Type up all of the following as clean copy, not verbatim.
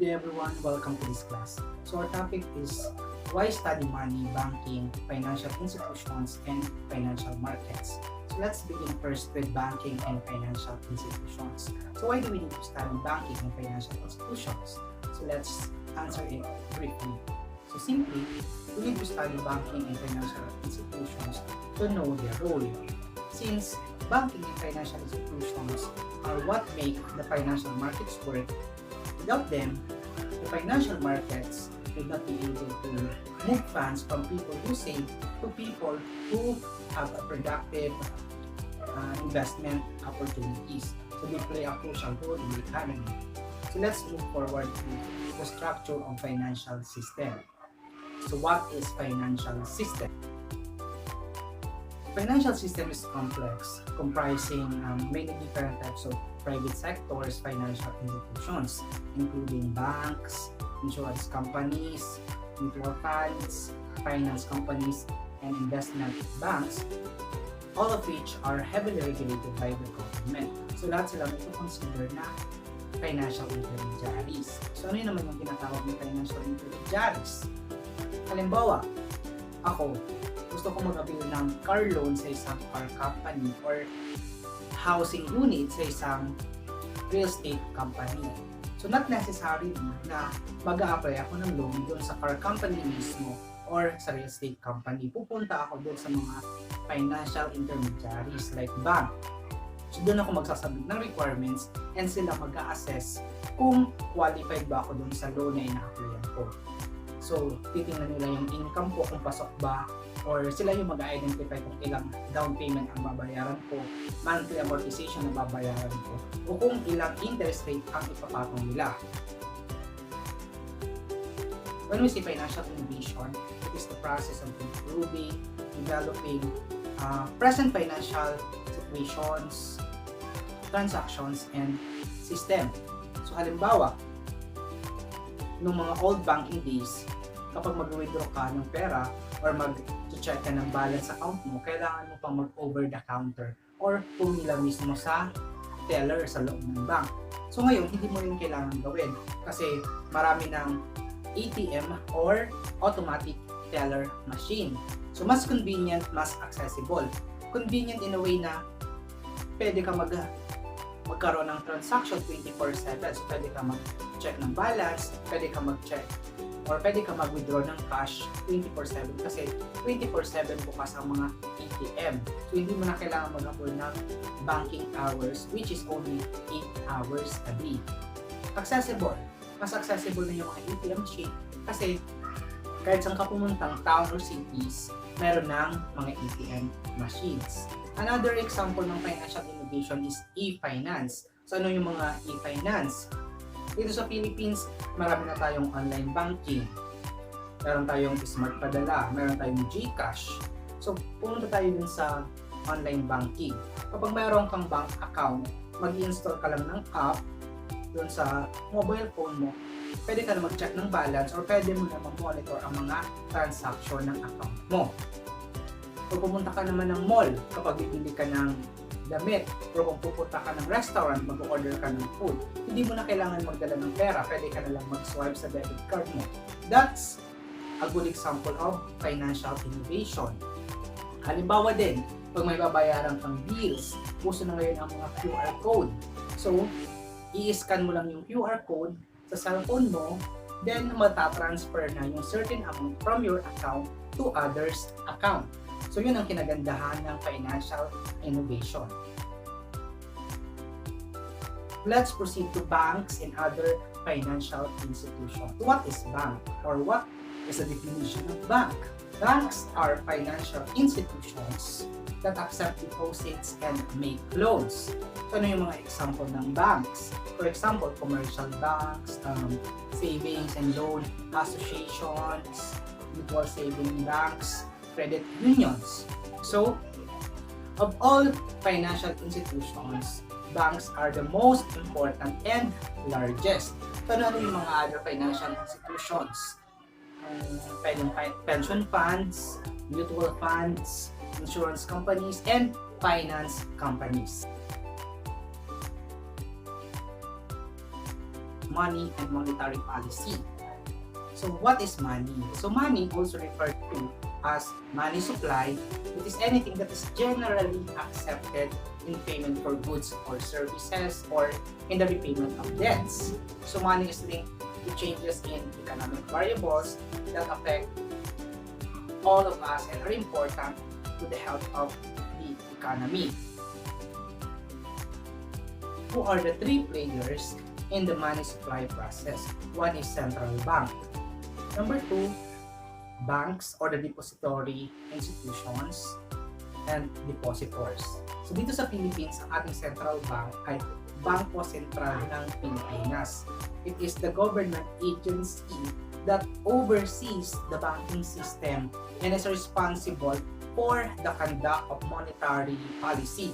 day everyone, welcome to this class. So our topic is why study money, banking, financial institutions, and financial markets. So let's begin first with banking and financial institutions. So why do we need to study banking and financial institutions? So let's answer it briefly. So simply, we need to study banking and financial institutions to know their role. Since banking and financial institutions are what make the financial markets work, without them, the financial markets would not be able to move funds from people who save to people who have a productive investment opportunities. So they play a crucial role in the economy. So let's move forward to the structure of financial system. So what is financial system? Financial system is complex, comprising many different types of private sectors financial institutions, including banks, insurance companies, mutual funds, finance companies, and investment banks, all of which are heavily regulated by the government. So lahat sila may consider na financial intermediaries. So ano yun naman yung tinatawag ng financial intermediaries? Halimbawa, ako, gusto ko mag-avail ng car loan sa isang car company or housing unit sa isang real estate company. So not necessarily na mag-a-apply ako ng loan doon sa car company mismo or sa real estate company. Pupunta ako doon sa mga financial intermediaries like bank. So doon ako magsasabit ng requirements and sila mag-a-assess kung qualified ba ako doon sa loan na ina-applyan ko. So titingnan nila yung income ko kung pasok ba, or sila yung mag-identify kung ilang down payment ang babayaran ko, monthly amortization na babayaran ko, o kung ilang interest rate ang ipapatong nila. When we say financial innovation, it is the process of improving, developing present financial situations, transactions, and system. So halimbawa, noong mga old banking days, kapag mag-withdraw ka ng pera or mag-check ka ng balance account mo, kailangan mo pang mag-over the counter or pumila mismo sa teller sa loob ng bank. So ngayon, hindi mo yun kailangan gawin kasi marami ng ATM or automatic teller machine. So mas convenient, mas accessible. Convenient in a way na pwede ka magkaroon ng transaction 24/7. So pwede ka mag-check ng balance, pwede ka mag-check or pwede ka mag-withdraw ng cash 24/7 kasi 24/7 bukas ang mga ATM. So hindi mo na kailangan mag-afford ng banking hours which is only 8 hours a day. Accessible. Mas accessible na yung mga ATM machine kasi kahit saan ka pumuntang town or cities, meron ng mga ATM machines. Another example ng financial innovation is e-finance. So ano yung mga e-finance? Dito sa Philippines, marami na tayong online banking. Meron tayong smart padala, meron tayong GCash. So, pumunta tayo dun sa online banking. Kapag mayroon kang bank account, mag-install ka lang ng app dun sa mobile phone mo. Pwede ka na mag-check ng balance or pwede mo na mag-monitor ang mga transaction ng account mo. Kung pumunta ka naman ng mall, kapag bibili ka ng damit, pero kung pupunta ka ng restaurant, mag-order ka ng food, hindi mo na kailangan magdala ng pera, pwede ka na lang mag-swipe sa debit card mo. That's a good example of financial innovation. Halimbawa din, pag may babayaran kang bills, uso na ngayon ang mga QR code. So, i-scan mo lang yung QR code sa cellphone mo, then matatransfer na yung certain amount from your account to others' account. So yun ang kinagandahan ng financial innovation. Let's proceed to banks and other financial institutions. What is bank or what is the definition of bank? Banks are financial institutions that accept deposits and make loans. So ano yung mga example ng banks? For example, commercial banks, savings and loan associations, mutual saving banks, credit unions. So, of all financial institutions, banks are the most important and largest. So, ano yung mga other financial institutions? Pwedeng pension funds, mutual funds, insurance companies, and finance companies. money and monetary policy. So what is money? So money, also referred to as money supply, it is anything that is generally accepted in payment for goods or services or in the repayment of debts. So money is linked to changes in economic variables that affect all of us and are important to the health of the economy. Who are the three players in the money supply process? One is central bank. Number two, banks or the depository institutions and depositors. So dito sa Philippines, ang ating central bank ay Bangko Sentral ng Pilipinas. It is the government agency that oversees the banking system and is responsible for the conduct of monetary policy.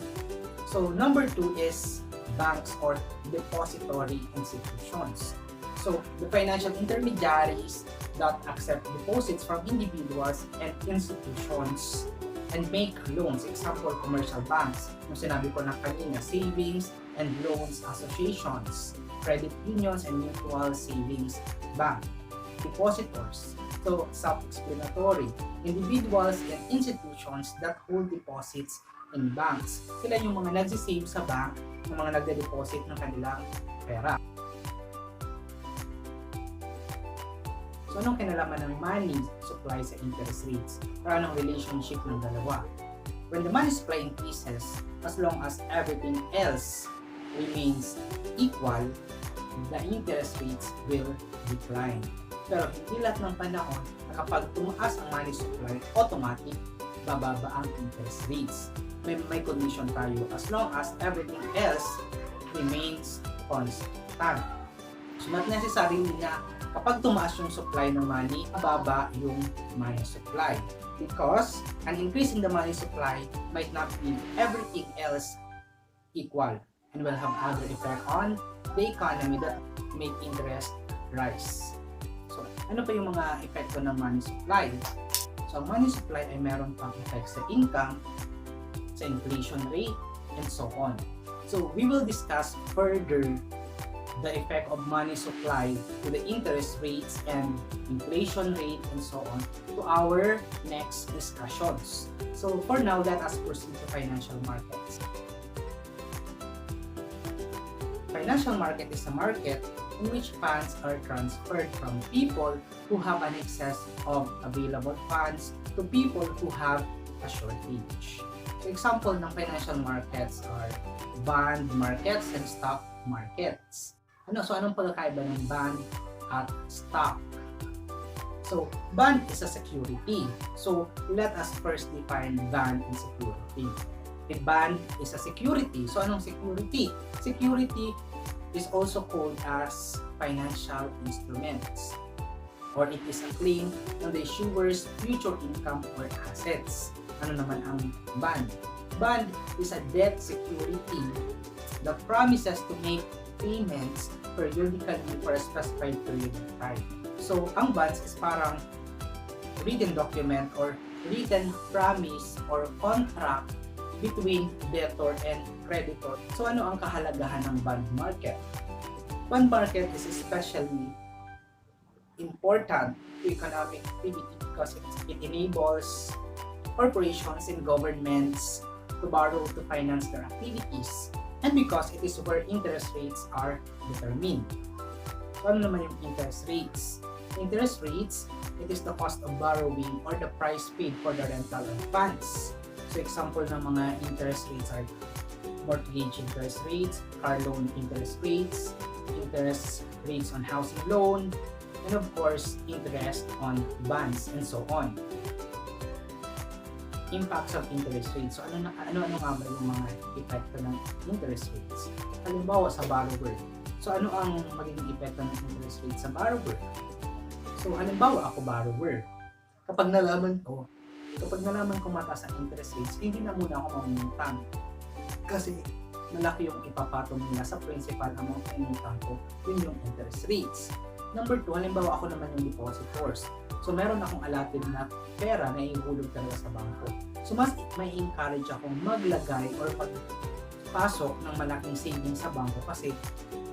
So number two is banks or depository institutions. So the financial intermediaries that accept deposits from individuals and institutions and make loans. Example, commercial banks. Yung sinabi ko na kanina, savings and loans associations, credit unions and mutual savings bank. Depositors. So, self-explanatory. Individuals and institutions that hold deposits in banks. Sila yung mga nagsisave sa bank, yung mga nagde-deposit ng kanilang pera. So, anong kinalaman ng money supply sa interest rates? Or anong relationship ng dalawa? When the money supply increases, as long as everything else remains equal, the interest rates will decline. Pero hindi lahat ng panahon na kapag tumaas ang money supply, automatic bababa ang interest rates. May condition tayo as long as everything else remains constant. So not necessarily na kapag tumaas yung supply ng money, mababa yung money supply. Because an increase in the money supply might not mean everything else equal and will have other effect on the economy that make interest rise. So, ano pa yung mga epekto ng money supply? So, ang money supply ay meron pang effect sa income, sa inflation rate, and so on. So, we will discuss further the effect of money supply to the interest rates and inflation rate and so on to our next discussions. So, for now, let us proceed to financial markets. Financial market is a market in which funds are transferred from people who have an excess of available funds to people who have a shortage. So, example ng financial markets are bond markets and stock markets. So anong pagkakaiba ng bond at stock? So, bond is a security. So, let us first define bond and security. A bond is a security. So, anong security? Security is also called as financial instruments, or it is a claim on the issuer's future income or assets. Ano naman ang bond? Bond is a debt security that promises to make payments periodically for a specified period of time. So, ang bonds is parang written document or written promise or contract between debtor and creditor. So, ano ang kahalagahan ng bond market? Bond market is especially important to economic activity because it enables corporations and governments to borrow to finance their activities, and because it is where interest rates are determined. So, ano naman yung interest rates? Interest rates, it is the cost of borrowing or the price paid for the rental of funds. So, example ng mga interest rates are mortgage interest rates, car loan interest rates on housing loan, and of course, interest on bonds, and so on. Impacts of interest rates. So, ano nga ba yung mga epekto ng interest rates? Halimbawa, sa borrower. So, ano ang magiging epekto ng interest rates sa borrower? So, halimbawa, ako borrower. Kapag nalaman ko mataas ang interest rates, hindi na muna ako mamutang. Kasi, malaki yung ipapatong nila sa principal amount na inutang ko, yun yung interest rates. Number 2, halimbawa ako naman yung depositors. So, meron akong allotted na pera na ihulog talaga sa bangko. So, mas may encourage akong maglagay or pagpasok ng malaking savings sa bangko kasi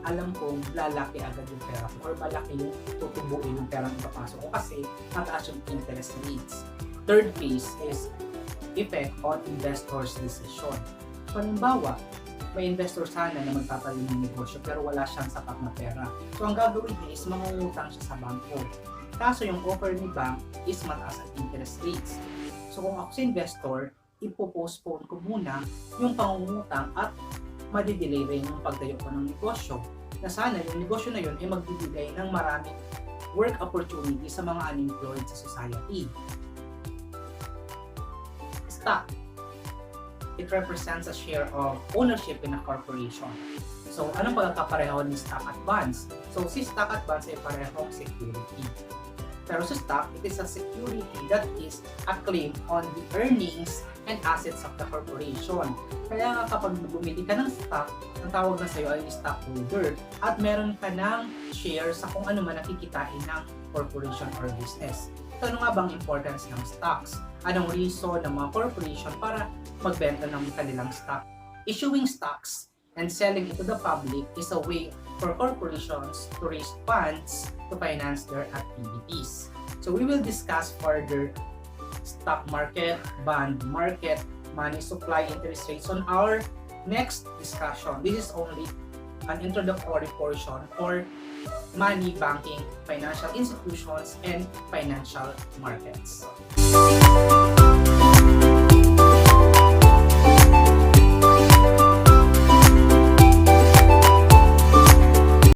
alam kong lalaki agad yung pera ko or malaki yung tutubuin yung perang ipapasok ko kasi mataas yung interest rates. Third phase is effect on investors' decision. So, halimbawa, may investor sana na magtatayo ng negosyo pero wala siyang sapat na pera. So, ang gagawin niya is mangungutang siya sa bangko. Kaso yung offer ni bank is mataas ang interest rates. So, kung ako sa investor, ipopostpone ko muna yung pangungutang at madidelay rin yung pagtayo ko ng negosyo. Na sana yung negosyo na yun ay magbibigay ng maraming work opportunity sa mga unemployed sa society. Stock. It represents a share of ownership in a corporation. So, anong pagkakapareho ni stock at bonds? So, si stock at bonds ay parehong security. Pero sa stock, it is a security that is a claim on the earnings and assets of the corporation. Kaya nga kapag bumili ka ng stock, ang tawag na sa'yo ay stockholder at meron ka ng share sa kung ano man nakikitain ng corporation or business. So, ano nga bang importance ng stocks? Anong reason ng mga corporation para magbenta ng kanilang stock? Issuing stocks and selling it to the public is a way for corporations to raise funds to finance their activities. So we will discuss further stock market, bond market, money supply, interest rates on our next discussion. This is only an introductory portion for money, banking, financial institutions, and financial markets.